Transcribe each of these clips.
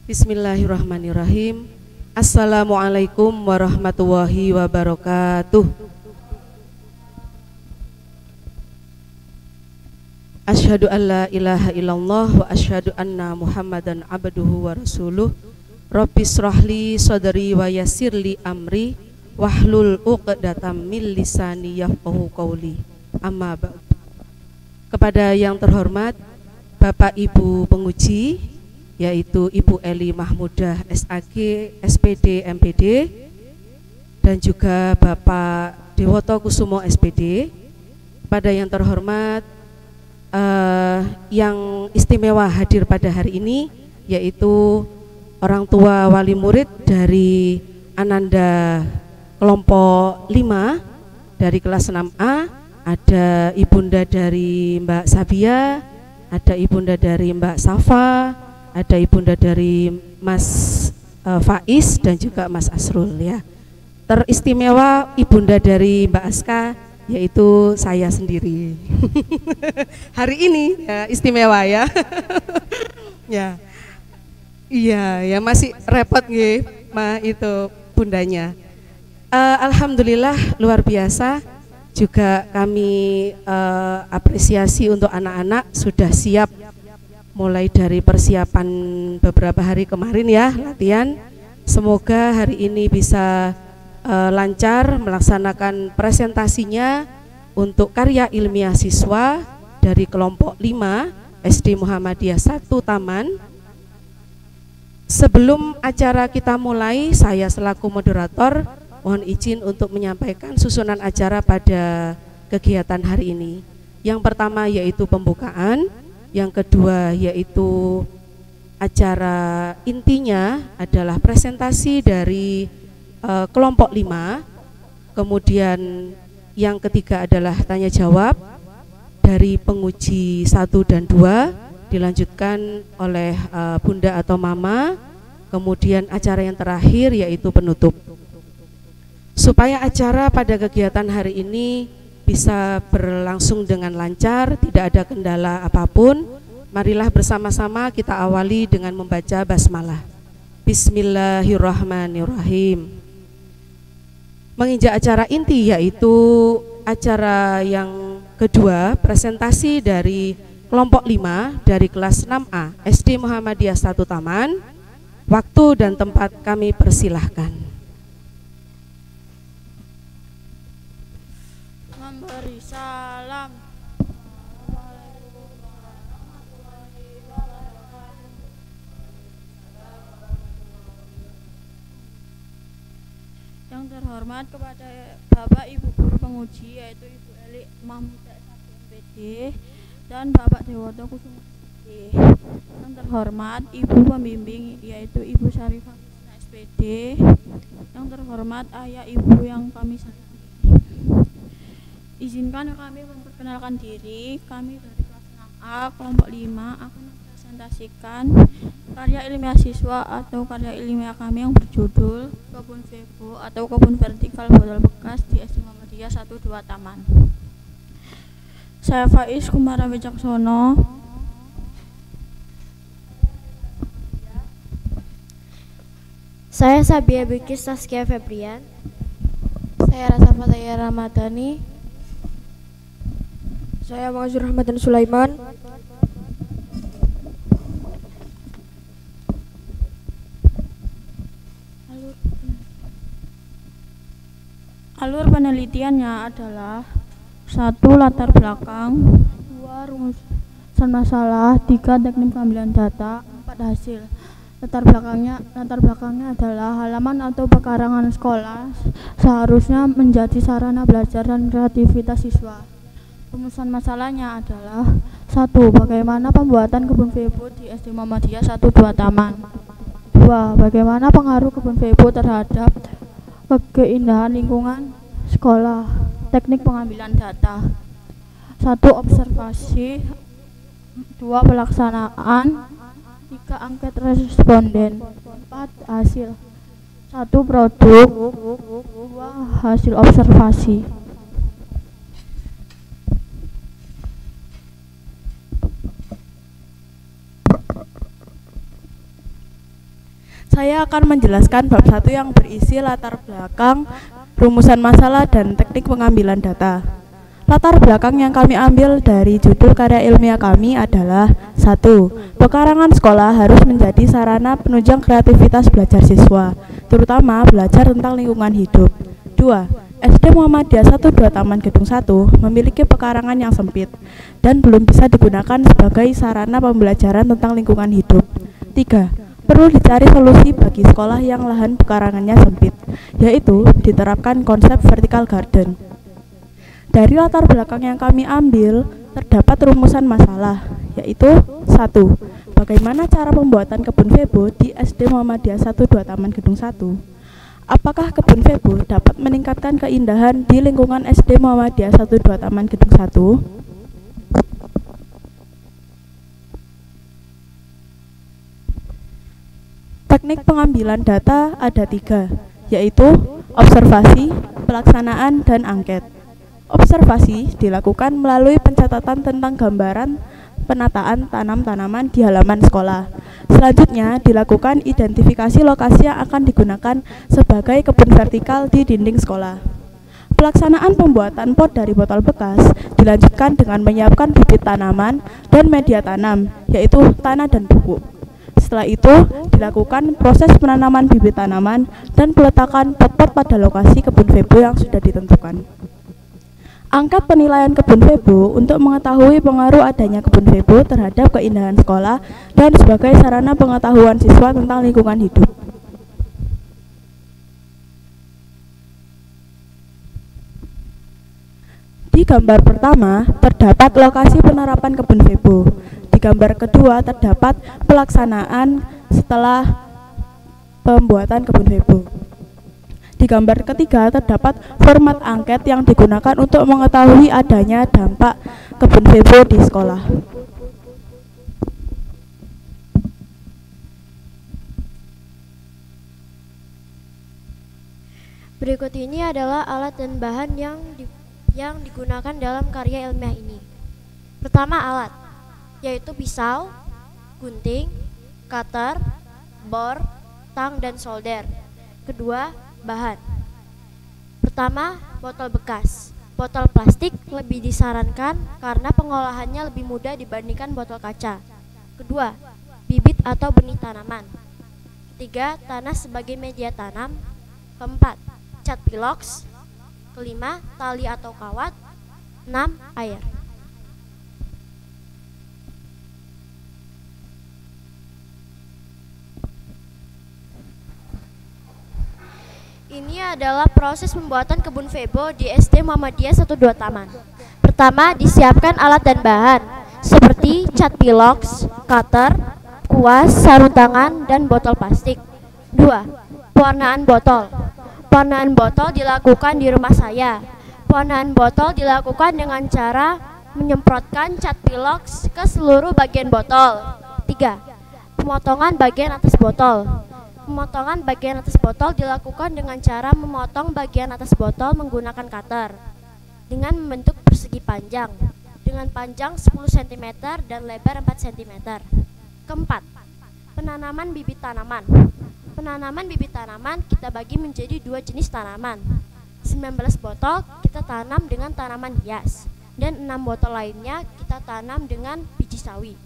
Bismillahirrahmanirrahim. Assalamualaikum warahmatullahi wabarakatuh. Asyhadu an la ilaha illallah wa asyhadu anna Muhammadan abduhu wa rasuluh. Rabbis shrahli sadri wa yassirli amri wahlul 'uqdatam min lisani yafqahu qawli. Amma ba'd. Kepada yang terhormat Bapak Ibu penguji, yaitu Ibu Eli Mahmudah SAG, SPD, MPD, dan juga Bapak Dewoto Kusumo SPD. Kepada yang terhormat yang istimewa hadir pada hari ini, yaitu orang tua wali murid dari Ananda kelompok 5 dari kelas 6A. Ada ibunda dari Mbak Sabia, ada ibunda dari Mbak Safa, ada ibunda dari Mas Faiz dan juga Mas Asrul ya. Teristimewa ibunda dari Mbak Aska, yaitu saya sendiri. Hari ini ya istimewa ya. Ya. Iya, ya masih repot nggih, itu bundanya. Alhamdulillah luar biasa. Juga kami apresiasi untuk anak-anak sudah siap mulai dari persiapan beberapa hari kemarin ya latihan. Semoga hari ini bisa lancar melaksanakan presentasinya untuk karya ilmiah siswa dari kelompok 5 SD Muhammadiyah 1 Taman. Sebelum acara kita mulai, saya selaku moderator mohon izin untuk menyampaikan susunan acara pada kegiatan hari ini. Yang pertama yaitu pembukaan, yang kedua yaitu acara intinya adalah presentasi dari kelompok 5, kemudian yang ketiga adalah tanya jawab dari penguji 1 dan 2, dilanjutkan oleh bunda atau mama, kemudian acara yang terakhir yaitu penutup. Supaya acara pada kegiatan hari ini bisa berlangsung dengan lancar, tidak ada kendala apapun, marilah bersama-sama kita awali dengan membaca basmalah. Bismillahirrahmanirrahim. Menginjak acara inti yaitu acara yang kedua, presentasi dari kelompok 5 dari kelas 6A SD Muhammadiyah 1 Taman. Waktu dan tempat kami persilahkan. Memberi salam. Yang terhormat kepada Bapak Ibu Guru Penguji, yaitu Ibu Eli Mahmudah MPD dan Bapak Dewoto Kusumo SPD. Yang terhormat Ibu Pembimbing, yaitu Ibu Syarifah SPD. Yang terhormat ayah ibu yang kami sayangi. Izinkan kami memperkenalkan diri. Kami dari kelas 6A kelompok 5 akan mempresentasikan karya ilmiah siswa atau karya ilmiah kami yang berjudul Kebun Vebo atau Kebun Vertikal Botol Bekas di SD Muhammadiyah 1-2 Taman. Saya Faiz Kumara Wijaksono. Saya Sabia Bikis Saskia Febrian. Saya Rasa Fataya Ramadhani. Saya Mazur Rahmatan Sulaiman. Alur penelitiannya adalah 1. Latar belakang, 2. Rumusan masalah, 3. Teknik pengambilan data, 4. Hasil. Latar belakangnya adalah halaman atau pekarangan sekolah seharusnya menjadi sarana belajar dan kreativitas siswa. Rumusan masalahnya adalah 1. Bagaimana pembuatan kebun Vebo di SD Muhammadiyah 1-2 Taman. 2. Bagaimana pengaruh kebun Vebo terhadap keindahan lingkungan sekolah. Teknik pengambilan data. 1. Observasi. 2. Pelaksanaan. 3. Angket responden. 4. Hasil. 1. Produk. 2. Hasil observasi. saya akan menjelaskan bab 1 yang berisi latar belakang, rumusan masalah, dan teknik pengambilan data. Latar belakang yang kami ambil dari judul karya ilmiah kami adalah 1. Pekarangan sekolah harus menjadi sarana penunjang kreativitas belajar siswa, terutama belajar tentang lingkungan hidup. 2. SD Muhammadiyah 1 2 Taman Gedung 1 memiliki pekarangan yang sempit dan belum bisa digunakan sebagai sarana pembelajaran tentang lingkungan hidup. 3. Perlu dicari solusi bagi sekolah yang lahan pekarangannya sempit, yaitu diterapkan konsep vertical garden. Dari latar belakang yang kami ambil, terdapat rumusan masalah, yaitu 1. Bagaimana cara pembuatan kebun vebo di SD Muhammadiyah 1 2 Taman Gedung 1? Apakah kebun vebo dapat meningkatkan keindahan di lingkungan SD Muhammadiyah 1 2 Taman Gedung 1? Teknik pengambilan data ada 3, yaitu observasi, pelaksanaan, dan angket. Observasi dilakukan melalui pencatatan tentang gambaran penataan tanam-tanaman di halaman sekolah. Selanjutnya dilakukan identifikasi lokasi yang akan digunakan sebagai kebun vertikal di dinding sekolah. Pelaksanaan pembuatan pot dari botol bekas dilanjutkan dengan menyiapkan bibit tanaman dan media tanam, yaitu tanah dan pupuk. Setelah itu dilakukan proses penanaman bibit tanaman dan peletakan pot-pot pada lokasi kebun vebo yang sudah ditentukan. Angkat penilaian kebun vebo untuk mengetahui pengaruh adanya kebun vebo terhadap keindahan sekolah dan sebagai sarana pengetahuan siswa tentang lingkungan hidup. Di gambar pertama terdapat lokasi penerapan kebun vebo. Di gambar kedua terdapat pelaksanaan setelah pembuatan kebun vebo. Di gambar ketiga terdapat format angket yang digunakan untuk mengetahui adanya dampak kebun vebo di sekolah. Berikut ini adalah alat dan bahan yang digunakan dalam karya ilmiah ini. Pertama, alat, yaitu pisau, gunting, cutter, bor, tang, dan solder. Kedua, bahan. Pertama, botol bekas. Botol plastik lebih disarankan karena pengolahannya lebih mudah dibandingkan botol kaca. Kedua, bibit atau benih tanaman. Ketiga, tanah sebagai media tanam. Keempat, cat pilox. Kelima, tali atau kawat. 6, air. Ini adalah proses pembuatan kebun vebo di SD Muhammadiyah 1 2 Taman. Pertama, disiapkan alat dan bahan seperti cat pilox, cutter, kuas, sarung tangan, dan botol plastik. 2. Pewarnaan botol. Pewarnaan botol dilakukan di rumah saya. Pewarnaan botol dilakukan dengan cara menyemprotkan cat pilox ke seluruh bagian botol. 3. Pemotongan bagian atas botol. Pemotongan bagian atas botol dilakukan dengan cara memotong bagian atas botol menggunakan cutter dengan membentuk persegi panjang dengan panjang 10 cm dan lebar 4 cm. Keempat, penanaman bibit tanaman. Penanaman bibit tanaman kita bagi menjadi 2 jenis tanaman. 19 botol kita tanam dengan tanaman hias dan 6 botol lainnya kita tanam dengan biji sawi.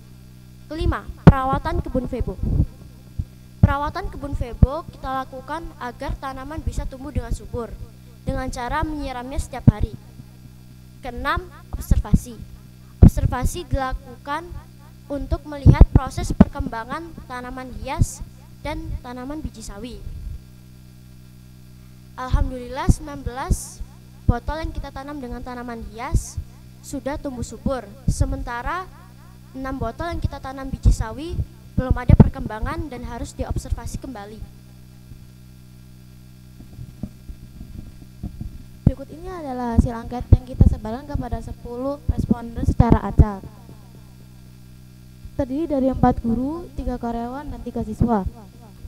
Kelima, perawatan kebun vebo. Perawatan kebun vebo kita lakukan agar tanaman bisa tumbuh dengan subur dengan cara menyiramnya setiap hari. Keenam, observasi. Observasi dilakukan untuk melihat proses perkembangan tanaman hias dan tanaman biji sawi. Alhamdulillah 19 botol yang kita tanam dengan tanaman hias sudah tumbuh subur, sementara 6 botol yang kita tanam biji sawi belum ada perkembangan dan harus diobservasi kembali. Berikut ini adalah hasil angket yang kita sebarkan kepada 10 responden secara acak. Terdiri dari 4 guru, 3 karyawan, dan 3 siswa.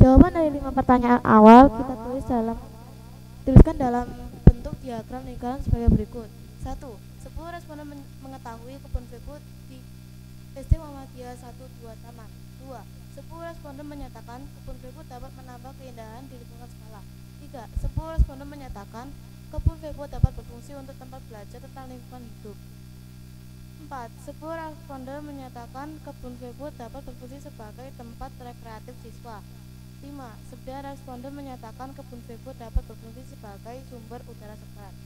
Jawaban dari 5 pertanyaan awal kita tuliskan dalam bentuk diagram lingkaran sebagai berikut. 1. 10 responden mengetahui kebun vebo di SD Muhammadiyah 1 2 Taman. 2. 10 responden menyatakan kebun Febo dapat menambah keindahan di lingkungan sekolah. 3. 10 responden menyatakan kebun Febo dapat berfungsi untuk tempat belajar tentang lingkungan hidup. 4. 10 responden menyatakan kebun Febo dapat berfungsi sebagai tempat rekreatif siswa. 5. 9 responden menyatakan kebun Febo dapat berfungsi sebagai sumber udara segar.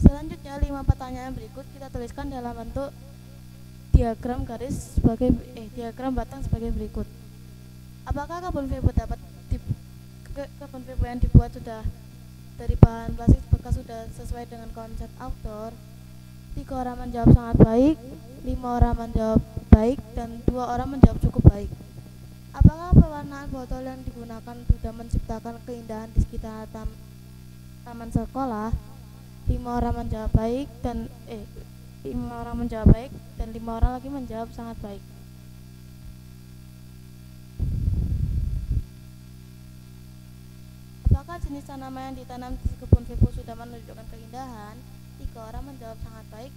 Selanjutnya 5 pertanyaan berikut kita tuliskan dalam bentuk diagram batang sebagai berikut. Apakah kebun Febo yang dibuat sudah dari bahan plastik bekas sudah sesuai dengan konsep outdoor? 3 orang menjawab sangat baik, 5 orang menjawab baik, dan 2 orang menjawab cukup baik. Apakah pewarnaan botol yang digunakan sudah menciptakan keindahan di sekitar taman sekolah? 5 orang menjawab baik dan 5 orang menjawab baik dan 5 orang lagi menjawab sangat baik. Apakah jenis tanaman yang ditanam di kebun Febo sudah menunjukkan keindahan? 3 orang menjawab sangat baik,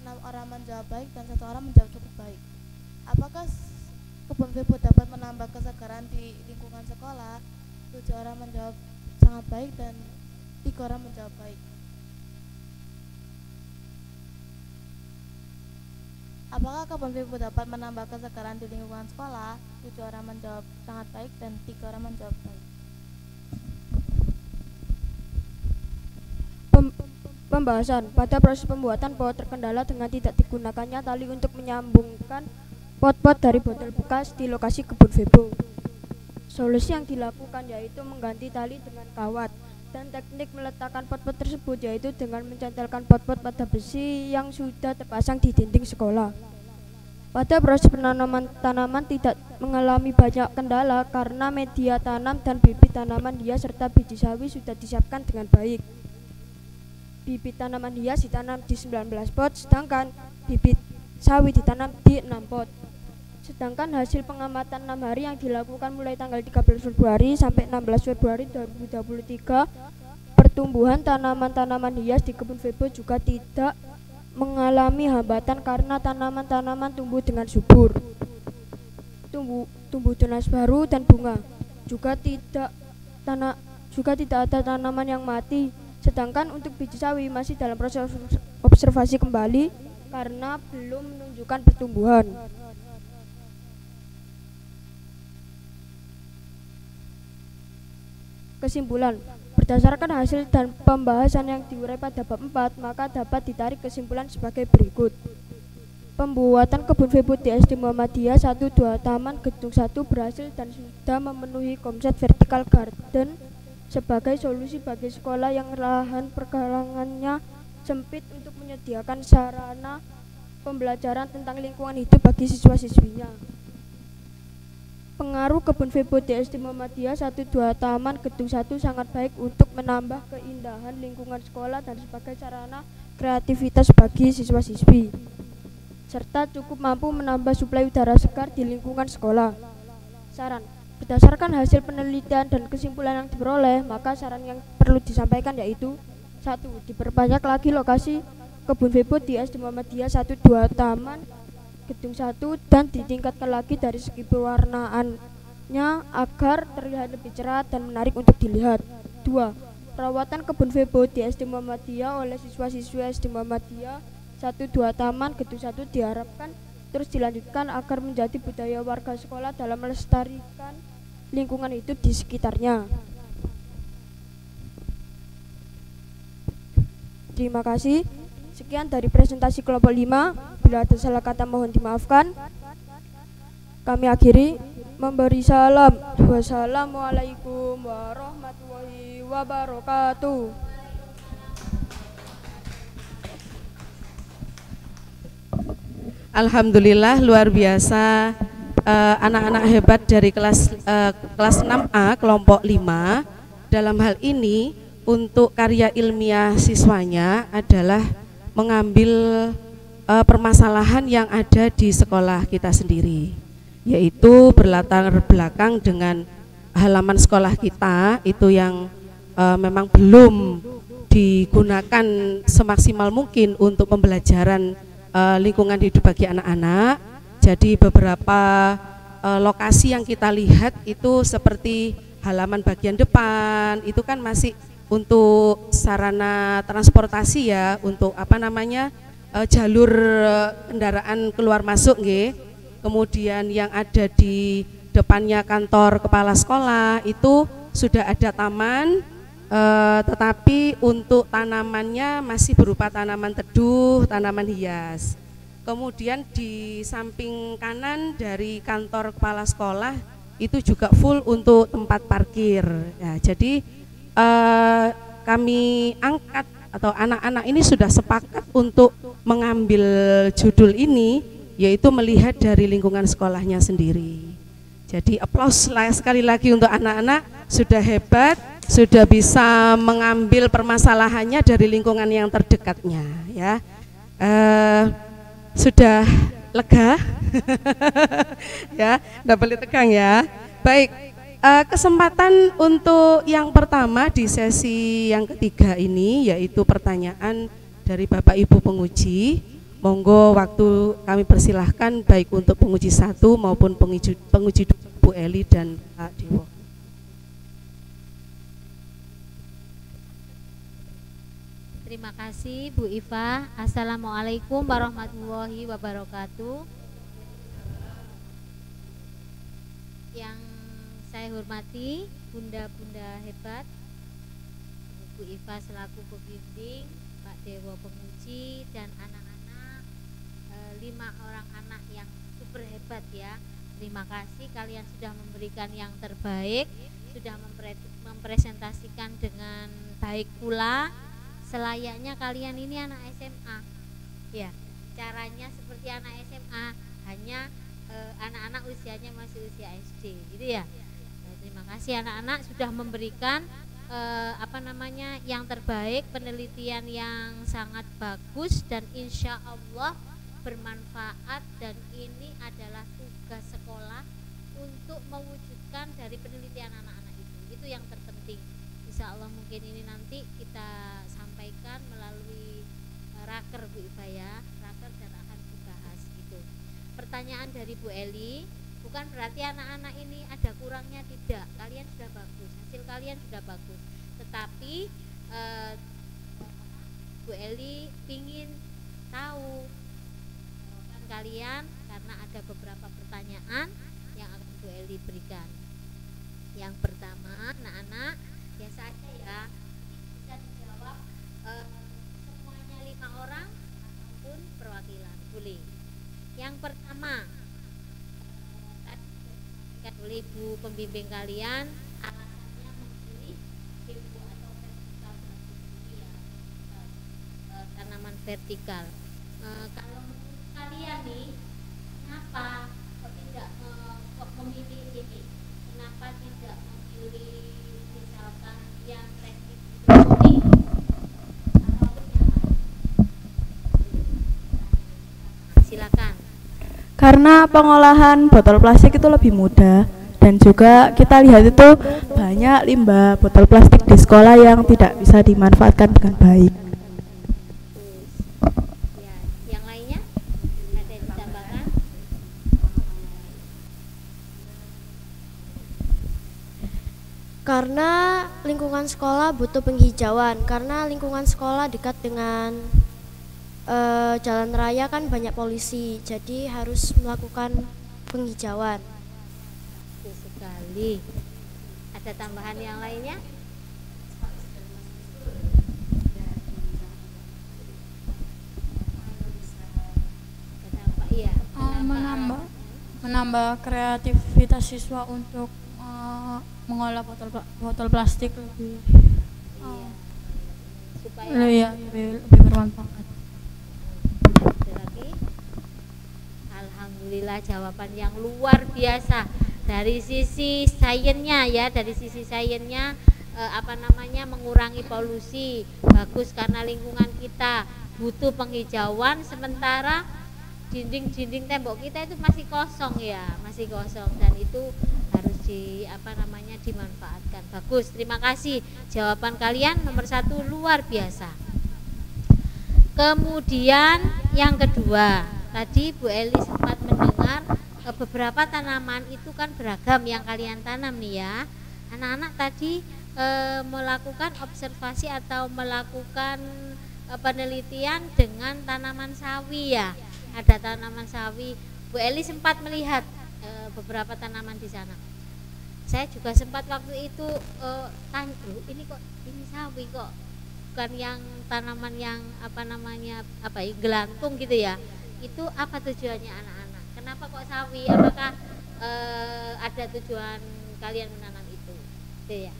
6 orang menjawab baik, dan 1 orang menjawab cukup baik. Apakah kebun Febo dapat menambah kesegaran di lingkungan sekolah? 7 orang menjawab sangat baik dan 3 orang menjawab baik. Apakah kebun Febo dapat menambah kesegaran di lingkungan sekolah? 7 orang menjawab sangat baik dan 3 orang menjawab baik. Pembahasan. Pada proses pembuatan pot terkendala dengan tidak digunakannya tali untuk menyambungkan pot-pot dari botol bekas di lokasi kebun Febo. Solusi yang dilakukan yaitu mengganti tali dengan kawat, dan teknik meletakkan pot-pot tersebut yaitu dengan mencantelkan pot-pot pada besi yang sudah terpasang di dinding sekolah. Pada proses penanaman tanaman tidak mengalami banyak kendala karena media tanam dan bibit tanaman hias serta biji sawi sudah disiapkan dengan baik. Bibit tanaman hias ditanam di 19 pot, sedangkan bibit sawi ditanam di 6 pot. Sedangkan hasil pengamatan 6 hari yang dilakukan mulai tanggal 13 Februari sampai 16 Februari 2023, pertumbuhan tanaman-tanaman hias di kebun Febo juga tidak mengalami hambatan karena tanaman-tanaman tumbuh dengan subur. Tumbuh tunas baru dan bunga. Juga tidak ada tanaman yang mati. Sedangkan untuk biji sawi masih dalam proses observasi kembali karena belum menunjukkan pertumbuhan. Kesimpulan. Berdasarkan hasil dan pembahasan yang diurai pada bab 4, maka dapat ditarik kesimpulan sebagai berikut. Pembuatan kebun Febo di SD Muhammadiyah 1-2 Taman Gedung 1 berhasil dan sudah memenuhi konsep vertical garden sebagai solusi bagi sekolah yang lahan pergelangannya sempit untuk menyediakan sarana pembelajaran tentang lingkungan hidup bagi siswa-siswinya. Pengaruh kebun Febo di SD Muhammadiyah 1-2 Taman Gedung 1 sangat baik untuk menambah keindahan lingkungan sekolah dan sebagai sarana kreativitas bagi siswa-siswi, serta cukup mampu menambah suplai udara segar di lingkungan sekolah. Saran. Berdasarkan hasil penelitian dan kesimpulan yang diperoleh, maka saran yang perlu disampaikan yaitu 1. Diperbanyak lagi lokasi kebun Febo di SD Muhammadiyah 1-2 Taman Gedung 1 dan ditingkatkan lagi dari segi pewarnaannya agar terlihat lebih cerah dan menarik untuk dilihat. 2. Perawatan kebun Febo di SD Muhammadiyah oleh siswa-siswi SD Muhammadiyah 1-2 Taman Gedung 1 diharapkan terus dilanjutkan agar menjadi budaya warga sekolah dalam melestarikan lingkungan hidup di sekitarnya. Terima kasih. Sekian dari presentasi kelompok 5. Bila ada salah kata mohon dimaafkan. Kami akhiri memberi salam. Wassalamualaikum warahmatullahi wabarakatuh. Alhamdulillah, luar biasa. Anak-anak hebat dari kelas 6A kelompok 5. Dalam hal ini untuk karya ilmiah siswanya adalah mengambil permasalahan yang ada di sekolah kita sendiri, yaitu berlatar belakang dengan halaman sekolah kita itu yang memang belum digunakan semaksimal mungkin untuk pembelajaran lingkungan hidup bagi anak-anak. Jadi beberapa lokasi yang kita lihat itu seperti halaman bagian depan itu kan masih untuk sarana transportasi ya, untuk jalur kendaraan keluar masuk nggih. Kemudian yang ada di depannya kantor kepala sekolah itu sudah ada taman, tetapi untuk tanamannya masih berupa tanaman teduh, tanaman hias. Kemudian di samping kanan dari kantor kepala sekolah itu juga full untuk tempat parkir. Ya, jadi kami angkat atau anak-anak ini sudah sepakat untuk mengambil judul ini, yaitu melihat dari lingkungan sekolahnya sendiri. Jadi aplaus sekali lagi untuk anak-anak, sudah hebat, sudah bisa mengambil permasalahannya dari lingkungan yang terdekatnya, ya. Sudah lega, ya, nggak boleh tegang ya. Baik, kesempatan untuk yang pertama di sesi yang ketiga ini, yaitu pertanyaan dari Bapak Ibu penguji. Monggo waktu kami persilahkan baik untuk penguji 1 maupun penguji 2, Bu Eli dan Pak Dewo. Terima kasih Bu Iva. Assalamualaikum warahmatullahi wabarakatuh. Yang saya hormati bunda-bunda hebat, Bu Iva selaku pembimbing, Pak Dewo penguji, dan anak-anak 5 orang anak yang super hebat ya. Terima kasih, kalian sudah memberikan yang terbaik, sudah mempresentasikan dengan baik pula. Selayaknya kalian ini anak SMA ya, caranya seperti anak SMA, hanya anak-anak usianya masih usia SD gitu ya. Terima kasih anak-anak sudah memberikan yang terbaik, penelitian yang sangat bagus dan insya Allah bermanfaat, dan ini adalah tugas sekolah untuk mewujudkan dari penelitian anak-anak itu yang terpenting. Insya Allah mungkin ini nanti kita sampaikan melalui raker Bu Iva ya, raker, dan akan dibahas gitu. Pertanyaan dari Bu Eli, bukan berarti anak-anak ini ada kurangnya, tidak, kalian sudah bagus, hasil kalian sudah bagus, tetapi Bu Eli ingin tahu kalian karena ada beberapa pertanyaan yang akan Bu Eli berikan. Yang pertama, anak-anak biasa aja ya, bisa dijawab semuanya 5 orang ataupun perwakilan, boleh. Yang pertama, oleh ibu pembimbing kalian, alasannya memilih bambu atau vertikal tanaman vertikal. Kalau kalian nih, kenapa kok tidak memilih ini? Kenapa tidak memilih misalkan yang teknik hidroponik ataupun yang lain? Silakan. Karena pengolahan botol plastik itu lebih mudah, dan juga kita lihat itu banyak limbah botol plastik di sekolah yang tidak bisa dimanfaatkan dengan baik. Ya, yang lainnya ada yang ditambahkan? Karena lingkungan sekolah butuh penghijauan, karena lingkungan sekolah dekat dengan jalan raya kan banyak polusi, jadi harus melakukan penghijauan. Betul sekali. Ada tambahan yang lainnya? Kenapa? Iya. Menambah kreativitas siswa untuk mengolah botol plastik lebih Supaya lebih bermanfaat. ada lagi? Alhamdulillah, jawaban yang luar biasa dari sisi sainsnya ya, dari sisi sainsnya mengurangi polusi bagus karena lingkungan kita butuh penghijauan, sementara dinding-dinding tembok kita itu masih kosong ya, masih kosong, dan itu harus dimanfaatkan. Bagus, terima kasih. Jawaban kalian nomor 1 luar biasa. Kemudian yang kedua, tadi Bu Eli sempat mendengar beberapa tanaman itu kan beragam yang kalian tanam nih ya. Anak-anak tadi melakukan observasi atau melakukan penelitian dengan tanaman sawi ya. Ada tanaman sawi. Bu Eli sempat melihat beberapa tanaman di sana. Saya juga sempat waktu itu tanya, ini sawi kok, bukan yang tanaman yang gelantung gitu ya. Itu apa tujuannya anak-anak? Kenapa kok sawi? Apakah ada tujuan kalian menanam itu? Gitu ya.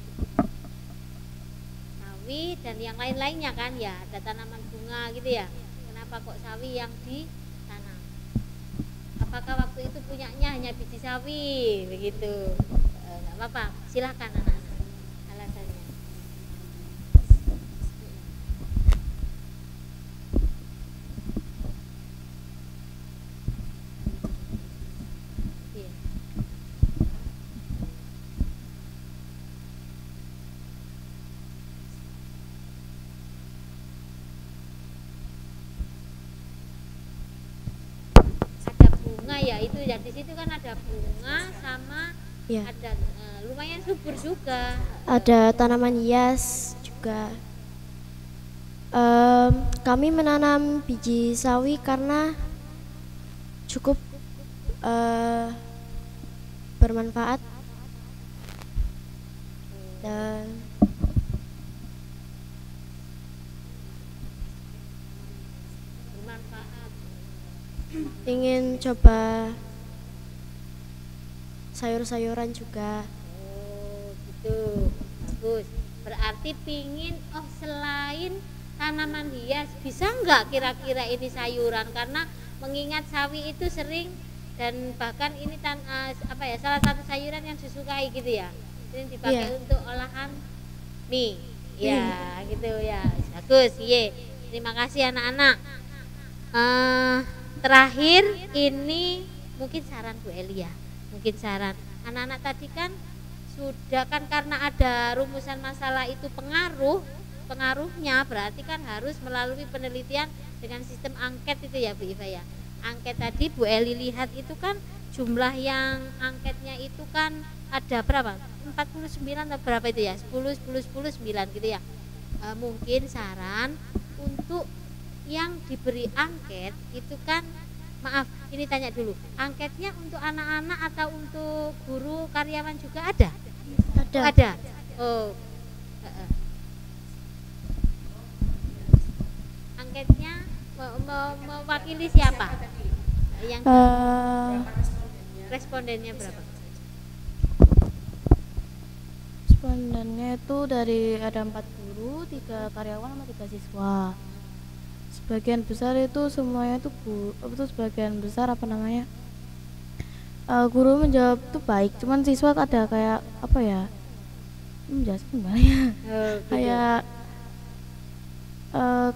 Sawi dan yang lain-lainnya kan ya, ada tanaman bunga gitu ya. Kenapa kok sawi yang ditanam? Apakah waktu itu punyanya hanya biji sawi begitu? Enggak apa-apa, silakan anak-anak alasannya. Iya. Ada bunga ya, itu ya, di situ kan ada bunga sama Ya. ada lumayan subur juga. Ada tanaman hias juga. Kami menanam biji sawi karena cukup bermanfaat dan Bermanfaat. ingin coba sayur-sayuran juga. Oh gitu, bagus. Berarti pingin selain tanaman hias bisa nggak kira-kira ini sayuran, karena mengingat sawi itu sering dan bahkan ini salah satu sayuran yang disukai gitu ya, sering dipakai Iya. untuk olahan mie ya gitu ya. Bagus, ye. Terima kasih anak-anak. Terakhir ini mungkin saran Bu Eli ya, mungkin saran anak-anak tadi kan sudah kan, karena ada rumusan masalah itu pengaruhnya berarti kan harus melalui penelitian dengan sistem angket itu ya Bu Iva ya. Angket tadi Bu Eli lihat itu kan jumlah yang angketnya itu kan ada berapa? 49 atau berapa itu ya? 10 9 gitu ya. Mungkin saran untuk yang diberi angket itu kan, maaf ini tanya dulu, angketnya untuk anak-anak atau untuk guru karyawan juga ada? Ada. Oh. Angketnya mewakili siapa? Yang respondennya berapa? Respondennya itu dari ada 4 guru, 3 karyawan sama 3 siswa. Sebagian besar itu semuanya itu sebagian besar guru menjawab itu baik, cuman siswa ada kayak apa ya, menjelaskan gimana ya, Gitu. kayak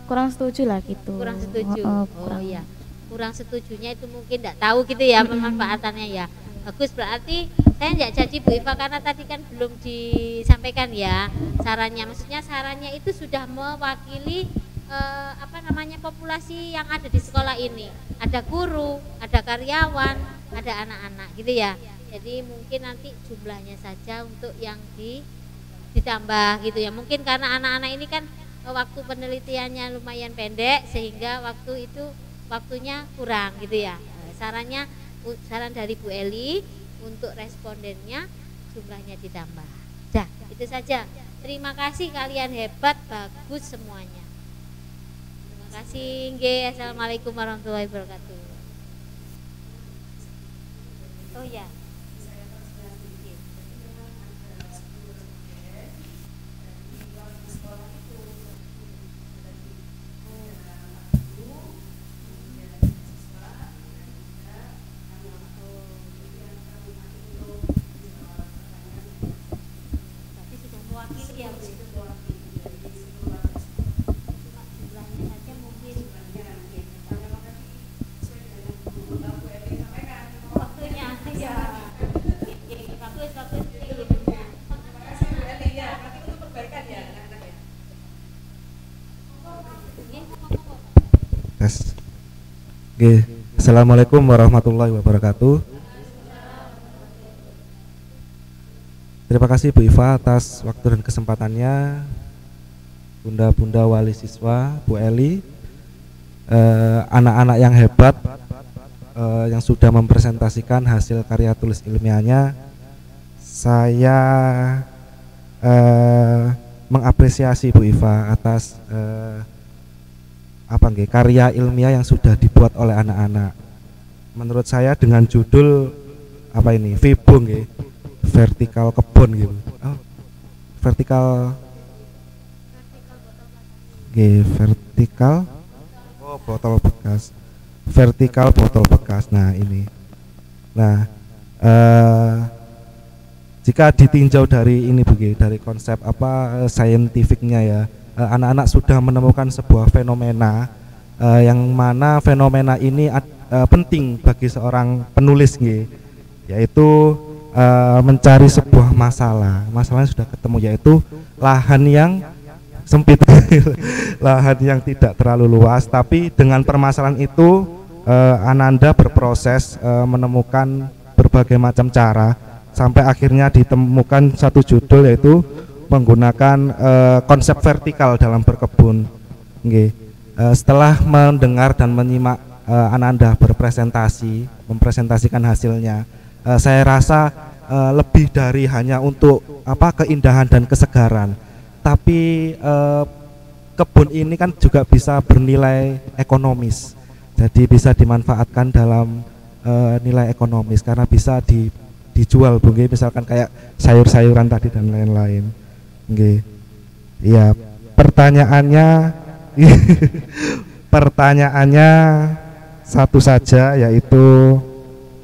kurang setuju lah gitu. Kurang setuju. Kurang. Oh iya, kurang setujunya itu mungkin tidak tahu gitu ya pemanfaatannya ya. Bagus, berarti saya tidak janji Bu Iva karena tadi kan belum disampaikan ya sarannya. Maksudnya sarannya itu sudah mewakili populasi yang ada di sekolah ini. Ada guru, ada karyawan, ada anak-anak gitu ya. Jadi mungkin nanti jumlahnya saja untuk yang ditambah gitu ya. Mungkin karena anak-anak ini kan waktu penelitiannya lumayan pendek sehingga waktunya kurang gitu ya. Saran dari Bu Eli untuk respondennya jumlahnya ditambah. Dah, itu saja. Terima kasih, kalian hebat, bagus semuanya. Terima kasih. Nggih, assalamualaikum warahmatullahi wabarakatuh. Oh ya. Berarti sudah mewakili ya, Bu. Cuma jumlahnya saja mungkin waktunya ya. Bagus. Oke, Assalamualaikum warahmatullahi wabarakatuh. Terima kasih Bu Iva atas waktu dan kesempatannya. Bunda-bunda wali siswa, Bu Eli, anak-anak yang hebat yang sudah mempresentasikan hasil karya tulis ilmiahnya. Saya mengapresiasi Bu Iva atas karya ilmiah yang sudah dibuat oleh anak-anak. Menurut saya dengan judul Vibo nggih, vertikal kebun gitu. Vertikal botol bekas. Vertikal botol bekas. Nah, ini. Nah, jika ditinjau dari ini dari konsep saintifiknya ya, anak-anak sudah menemukan sebuah fenomena yang mana fenomena ini penting bagi seorang penulis yaitu mencari sebuah masalah. Masalahnya sudah ketemu, yaitu lahan yang sempit, lahan yang tidak terlalu luas, tapi dengan permasalahan itu Ananda berproses menemukan berbagai macam cara sampai akhirnya ditemukan satu judul, yaitu menggunakan konsep vertikal dalam berkebun. Setelah mendengar dan menyimak Ananda mempresentasikan hasilnya, saya rasa lebih dari hanya untuk keindahan dan kesegaran, tapi kebun ini kan juga bisa bernilai ekonomis. Jadi bisa dimanfaatkan dalam nilai ekonomis karena bisa dijual, misalkan kayak sayur-sayuran tadi dan lain-lain. Ya, pertanyaannya satu saja, yaitu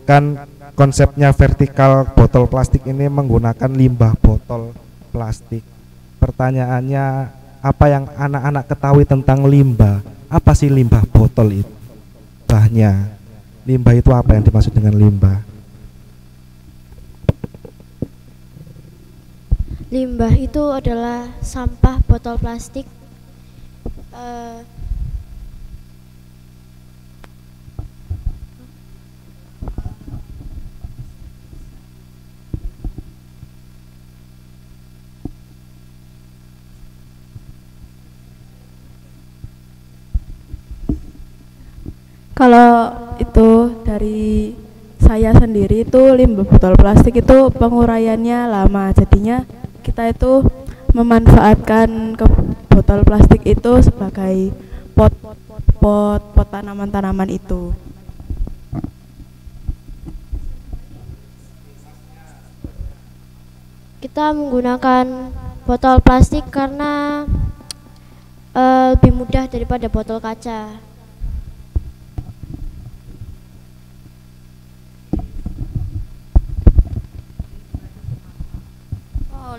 kan konsepnya vertikal botol plastik ini menggunakan limbah botol plastik. Pertanyaannya, apa yang anak-anak ketahui tentang limbah? Apa sih limbah botol itu? Limbahnya, limbah itu apa yang dimaksud dengan limbah? Limbah itu adalah sampah botol plastik. Kalau itu dari saya sendiri, itu limbah botol plastik itu penguraiannya lama, jadinya kita itu memanfaatkan botol plastik itu sebagai pot tanaman-tanaman itu. Kita menggunakan botol plastik karena lebih mudah daripada botol kaca.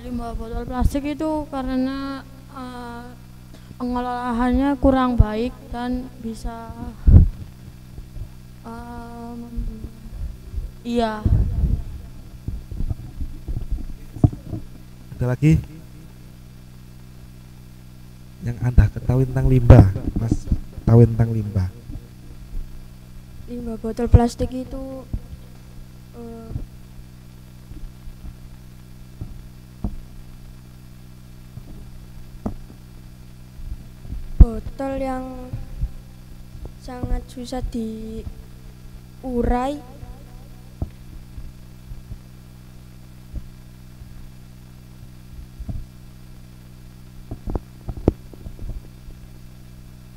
Limbah botol plastik itu karena pengelolaannya kurang baik dan bisa iya. Ada lagi yang Anda ketahui tentang limbah, Mas? Tahu tentang limbah? Limbah botol plastik itu botol yang sangat susah diurai,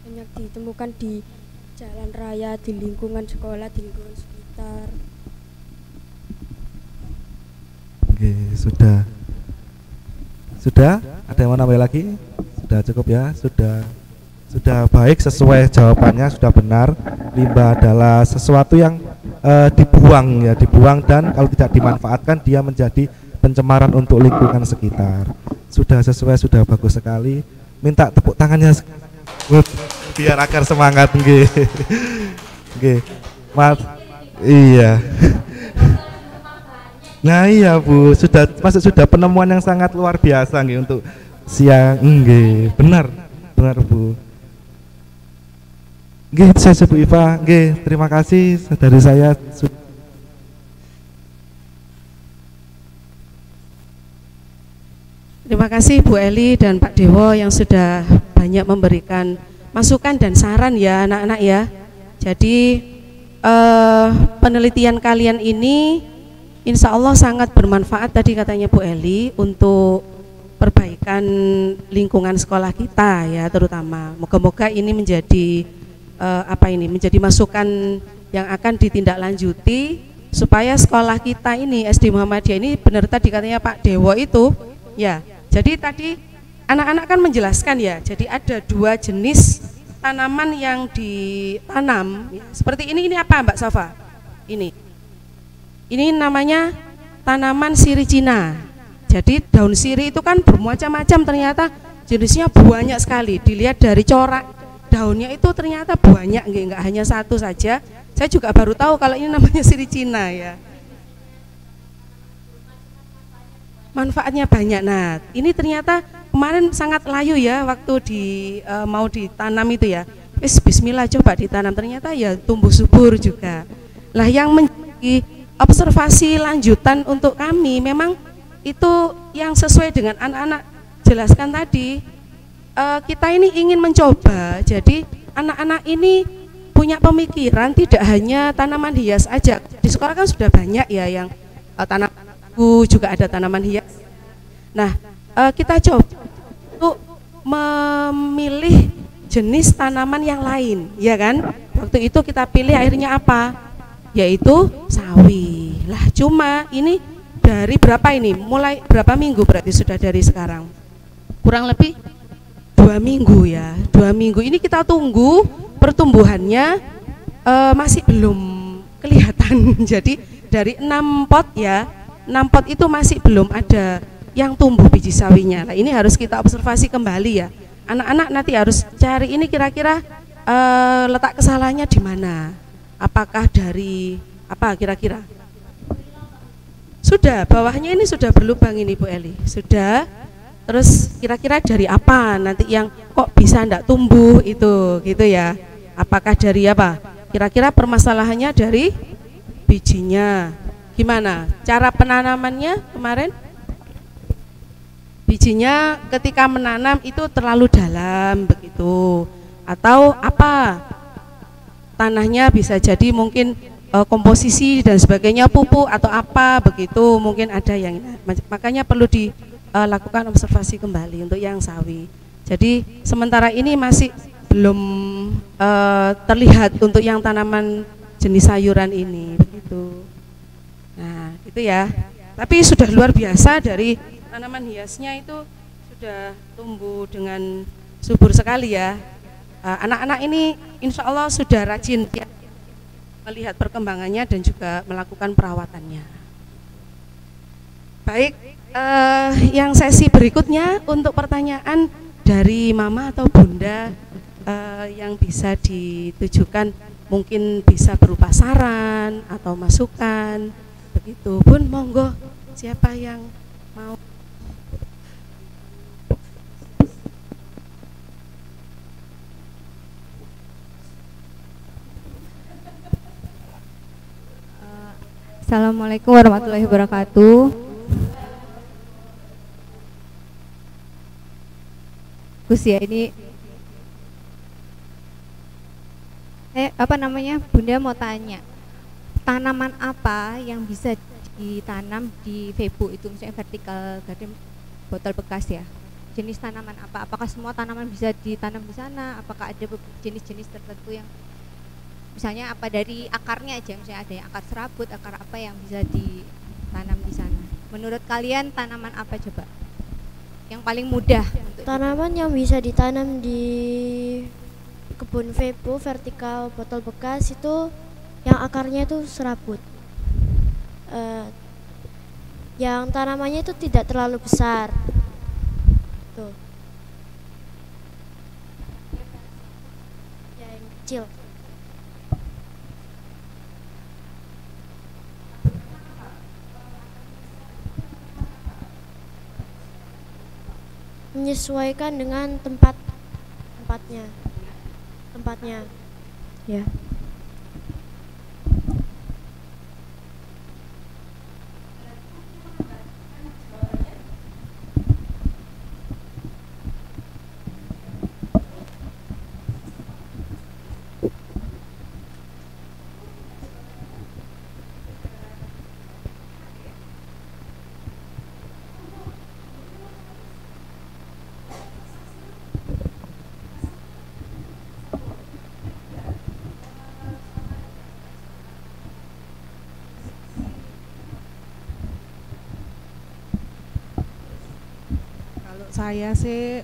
banyak ditemukan di jalan raya, di lingkungan sekolah, di lingkungan sekitar. Oke, sudah ada yang mau nambah lagi? Sudah cukup ya? Sudah baik, sesuai jawabannya, sudah benar. Limbah adalah sesuatu yang dibuang dan kalau tidak dimanfaatkan dia menjadi pencemaran untuk lingkungan sekitar. Sudah sesuai, sudah bagus sekali. Minta tepuk tangannya biar agar semangat. Nggih. Iya. Nah iya Bu, sudah penemuan yang sangat luar biasa untuk siang. Benar Bu. Nggih, saya Bu Iva. Nggih, terima kasih dari saya. Terima kasih Bu Eli dan Pak Dewo yang sudah banyak memberikan masukan dan saran ya anak-anak ya. Jadi penelitian kalian ini insya Allah sangat bermanfaat tadi katanya Bu Eli untuk perbaikan lingkungan sekolah kita ya terutama. Moga-moga ini menjadi menjadi masukan yang akan ditindaklanjuti supaya sekolah kita ini SD Muhammadiyah ini benar tadi katanya Pak Dewo itu ya. Jadi tadi anak-anak kan menjelaskan ya. Jadi ada 2 jenis tanaman yang ditanam ya. Seperti ini apa Mbak Safa? Ini namanya tanaman sirih Cina. Jadi daun sirih itu kan bermacam-macam, ternyata jenisnya banyak sekali. Dilihat dari corak daunnya itu ternyata banyak, enggak hanya satu saja. Saya juga baru tahu kalau ini namanya sirih Cina ya. Manfaatnya banyak. Nah, ini ternyata kemarin sangat layu ya waktu mau ditanam itu ya. Bismillah coba ditanam, ternyata ya tumbuh subur juga. Lah yang menjadi observasi lanjutan untuk kami memang itu yang sesuai dengan anak-anak jelaskan tadi. Kita ini ingin mencoba, jadi anak-anak ini punya pemikiran tidak hanya tanaman hias aja. Di sekolah kan sudah banyak ya yang tanaman juga ada tanaman hias. Nah, kita coba untuk memilih jenis tanaman yang lain, ya kan? Waktu itu kita pilih akhirnya apa? Yaitu sawi. Lah, cuma ini dari berapa ini? Mulai berapa minggu berarti sudah dari sekarang? Kurang lebih 2 minggu ya. 2 minggu ini kita tunggu pertumbuhannya masih belum kelihatan. Jadi dari 6 pot ya. 6 pot itu masih belum ada yang tumbuh biji sawinya. Nah, ini harus kita observasi kembali ya. Anak-anak nanti harus cari ini kira-kira letak kesalahannya di mana. Apakah dari apa kira-kira? Sudah, bawahnya ini sudah berlubang ini Bu Eli. Sudah. Terus kira-kira dari apa nanti yang kok bisa enggak tumbuh itu gitu ya. Apakah dari apa? Kira-kira permasalahannya dari bijinya. Gimana cara penanamannya kemarin? Bijinya ketika menanam itu terlalu dalam begitu, atau apa? Tanahnya bisa jadi mungkin komposisi dan sebagainya, pupuk atau apa begitu, mungkin ada yang makanya perlu dilakukan observasi kembali untuk yang sawi. Jadi sementara ini masih belum terlihat untuk yang tanaman jenis sayuran ini begitu. Nah, itu ya. Tapi sudah luar biasa dari tanaman hiasnya itu sudah tumbuh dengan subur sekali ya. Anak-anak ini insya Allah sudah rajin ya, melihat perkembangannya dan juga melakukan perawatannya. Baik, yang sesi berikutnya untuk pertanyaan dari Mama atau Bunda yang bisa ditujukan, mungkin bisa berupa saran atau masukan. Begitu Bun, monggo siapa yang mau. Assalamualaikum warahmatullahi wabarakatuh. Gus ya, ini Bunda mau tanya, tanaman apa yang bisa ditanam di Febo itu, misalnya vertical garden botol bekas ya, jenis tanaman apa? Apakah semua tanaman bisa ditanam di sana? Apakah ada jenis-jenis tertentu yang misalnya apa dari akarnya aja, misalnya ada yang akar serabut, akar apa yang bisa ditanam di sana? Menurut kalian tanaman apa coba yang paling mudah untuk tanaman yang bisa ditanam di kebun Febo vertikal botol bekas itu yang akarnya itu serabut, yang tanamannya itu tidak terlalu besar tuh, yang kecil. Menyesuaikan dengan tempatnya. Ya. Kalau saya sih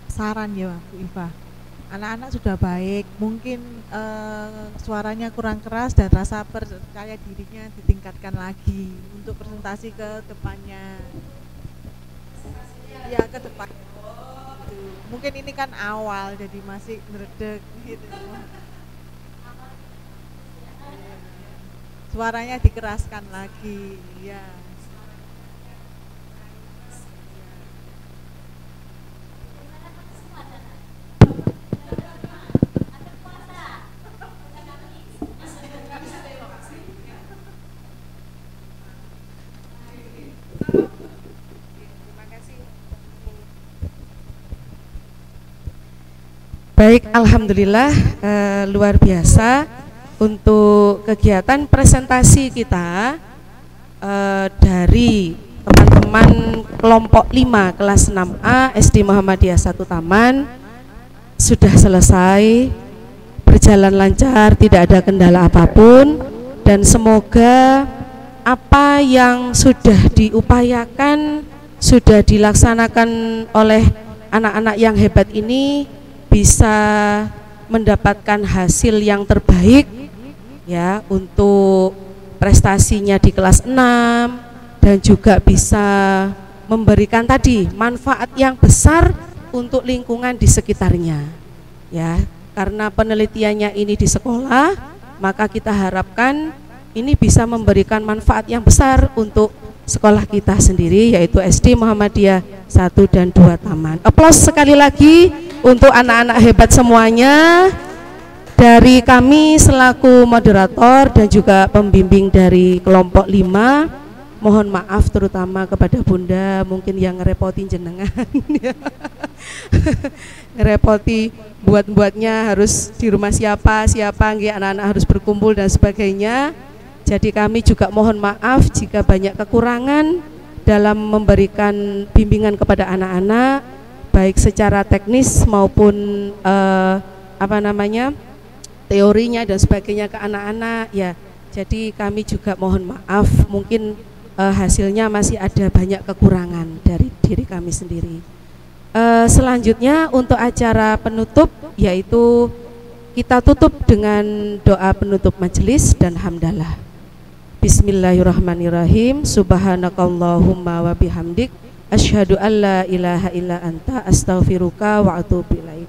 saran ya Bu Iva, anak-anak sudah baik, mungkin suaranya kurang keras dan rasa percaya dirinya ditingkatkan lagi untuk presentasi ke depannya. Ya ke depan. Gitu. Mungkin ini kan awal jadi masih meredek gitu. Suaranya dikeraskan lagi, ya. Baik, alhamdulillah luar biasa untuk kegiatan presentasi kita dari teman-teman kelompok 5 kelas 6A SD Muhammadiyah 1 Taman sudah selesai, berjalan lancar, tidak ada kendala apapun, dan semoga apa yang sudah diupayakan, sudah dilaksanakan oleh anak-anak yang hebat ini bisa mendapatkan hasil yang terbaik ya untuk prestasinya di kelas 6 dan juga bisa memberikan tadi manfaat yang besar untuk lingkungan di sekitarnya ya, karena penelitiannya ini di sekolah, maka kita harapkan ini bisa memberikan manfaat yang besar untuk sekolah kita sendiri, yaitu SD Muhammadiyah 1 dan 2 Taman. Aplaus sekali lagi untuk anak-anak hebat semuanya. Dari kami selaku moderator dan juga pembimbing dari kelompok 5, mohon maaf terutama kepada Bunda mungkin yang ngerepotin jenengan ngerepoti buat-buatnya harus di rumah siapa anak-anak harus berkumpul dan sebagainya. Jadi kami juga mohon maaf jika banyak kekurangan dalam memberikan bimbingan kepada anak-anak, baik secara teknis maupun teorinya dan sebagainya ke anak-anak ya. Jadi kami juga mohon maaf, mungkin hasilnya masih ada banyak kekurangan dari diri kami sendiri. Selanjutnya untuk acara penutup, yaitu kita tutup dengan doa penutup majelis dan hamdalah. Bismillahirrahmanirrahim. Subhanakallahumma wa bihamdik asyhadu an la ilaha illa anta astaghfiruka wa atubu ilaik.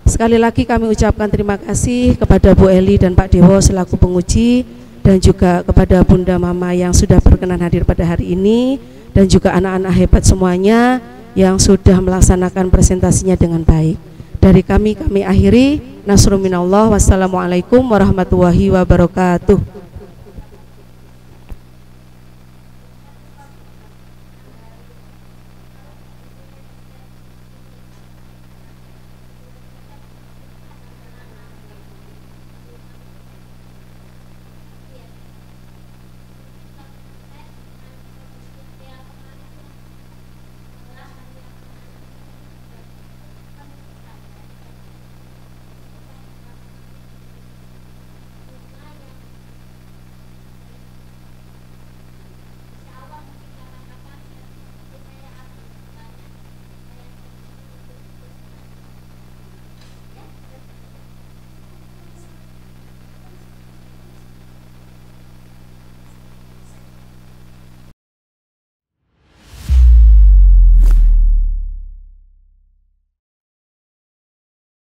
Sekali lagi kami ucapkan terima kasih kepada Bu Eli dan Pak Dewo selaku penguji, dan juga kepada Bunda Mama yang sudah berkenan hadir pada hari ini, dan juga anak-anak hebat semuanya yang sudah melaksanakan presentasinya dengan baik. Dari kami akhiri. Nasrul minallah. Wassalamualaikum warahmatullahi wabarakatuh.